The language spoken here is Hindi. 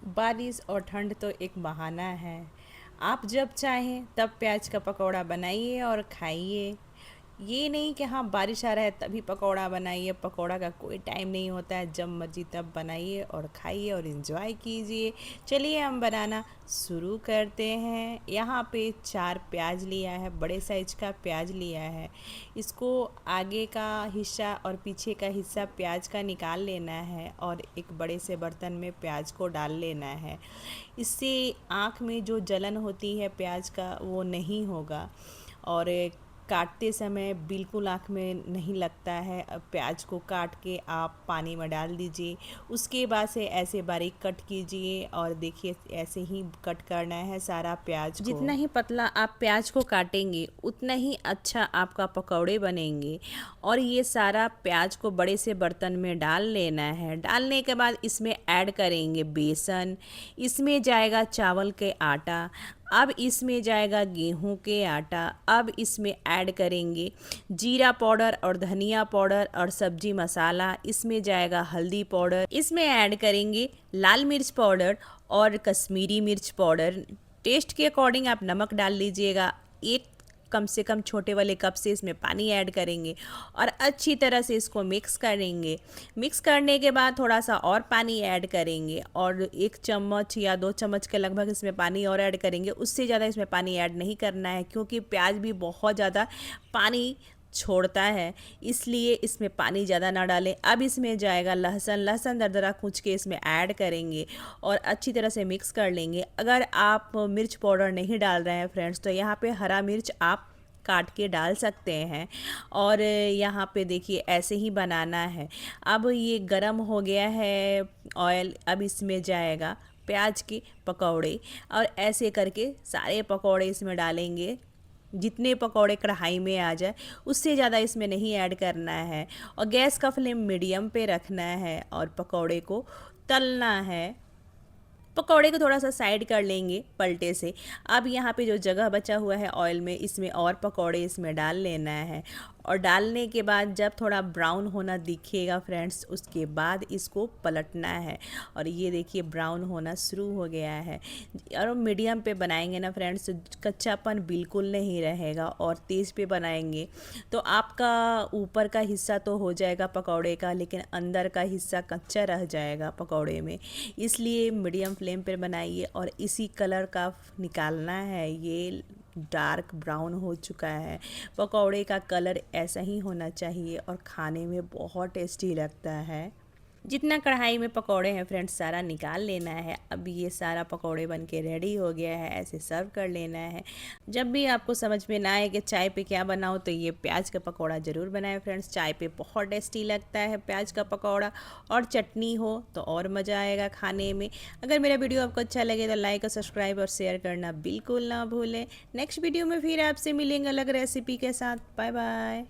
बारिश और ठंड तो एक बहाना है। आप जब चाहें तब प्याज का पकौड़ा बनाइए और खाइए। ये नहीं कि हाँ बारिश आ रहा है तभी पकौड़ा बनाइए। पकौड़ा का कोई टाइम नहीं होता है, जब मर्जी तब बनाइए और खाइए और इन्जॉय कीजिए। चलिए हम बनाना शुरू करते हैं। यहाँ पे 4 प्याज लिया है, बड़े साइज का प्याज लिया है। इसको आगे का हिस्सा और पीछे का हिस्सा प्याज का निकाल लेना है और एक बड़े से बर्तन में प्याज को डाल लेना है। इससे आँख में जो जलन होती है प्याज का वो नहीं होगा और काटते समय बिल्कुल आँख में नहीं लगता है। अब प्याज को काट के आप पानी में डाल दीजिए, उसके बाद से ऐसे बारीक कट कीजिए और देखिए ऐसे ही कट करना है सारा प्याज को। जितना ही पतला आप प्याज को काटेंगे उतना ही अच्छा आपका पकौड़े बनेंगे। और ये सारा प्याज को बड़े से बर्तन में डाल लेना है। डालने के बाद इसमें ऐड करेंगे बेसन, इसमें जाएगा चावल के आटा, अब इसमें जाएगा गेहूं के आटा, अब इसमें ऐड करेंगे जीरा पाउडर और धनिया पाउडर और सब्जी मसाला, इसमें जाएगा हल्दी पाउडर, इसमें ऐड करेंगे लाल मिर्च पाउडर और कश्मीरी मिर्च पाउडर। टेस्ट के अकॉर्डिंग आप नमक डाल लीजिएगा। एक कम से कम छोटे वाले कप से इसमें पानी ऐड करेंगे और अच्छी तरह से इसको मिक्स करेंगे। मिक्स करने के बाद थोड़ा सा और पानी ऐड करेंगे और 1 चम्मच या 2 चम्मच के लगभग इसमें पानी और ऐड करेंगे। उससे ज़्यादा इसमें पानी ऐड नहीं करना है क्योंकि प्याज भी बहुत ज़्यादा पानी छोड़ता है, इसलिए इसमें पानी ज़्यादा ना डालें। अब इसमें जाएगा लहसुन दरदरा कूच के इसमें ऐड करेंगे और अच्छी तरह से मिक्स कर लेंगे। अगर आप मिर्च पाउडर नहीं डाल रहे हैं फ्रेंड्स तो यहाँ पे हरा मिर्च आप काट के डाल सकते हैं। और यहाँ पे देखिए ऐसे ही बनाना है। अब ये गरम हो गया है ऑयल, अब इसमें जाएगा प्याज के पकौड़े और ऐसे करके सारे पकौड़े इसमें डालेंगे। जितने पकौड़े कढ़ाई में आ जाए उससे ज़्यादा इसमें नहीं ऐड करना है और गैस का फ्लेम मीडियम पे रखना है और पकौड़े को तलना है। पकौड़े को थोड़ा सा साइड कर लेंगे पलटे से। अब यहाँ पे जो जगह बचा हुआ है ऑयल में, इसमें और पकौड़े इसमें डाल लेना है और डालने के बाद जब थोड़ा ब्राउन होना दिखेगा फ्रेंड्स उसके बाद इसको पलटना है। और ये देखिए ब्राउन होना शुरू हो गया है। और मीडियम पे बनाएंगे ना फ्रेंड्स, कच्चापन बिल्कुल नहीं रहेगा। और तेज़ पे बनाएंगे तो आपका ऊपर का हिस्सा तो हो जाएगा पकौड़े का, लेकिन अंदर का हिस्सा कच्चा रह जाएगा पकौड़े में। इसलिए मीडियम फ्लेम पर बनाइए और इसी कलर का निकालना है। ये डार्क ब्राउन हो चुका है। पकौड़े का कलर ऐसा ही होना चाहिए और खाने में बहुत टेस्टी लगता है। जितना कढ़ाई में पकौड़े हैं फ्रेंड्स सारा निकाल लेना है। अब ये सारा पकौड़े बन के रेडी हो गया है, ऐसे सर्व कर लेना है। जब भी आपको समझ में ना आए कि चाय पे क्या बनाओ तो ये प्याज का पकौड़ा ज़रूर बनाएं फ्रेंड्स। चाय पे बहुत टेस्टी लगता है प्याज का पकौड़ा, और चटनी हो तो और मज़ा आएगा खाने में। अगर मेरा वीडियो आपको अच्छा लगे तो लाइक और सब्सक्राइब और शेयर करना बिल्कुल ना भूलें। नेक्स्ट वीडियो में फिर आपसे मिलेंगे अलग रेसिपी के साथ। Bye bye.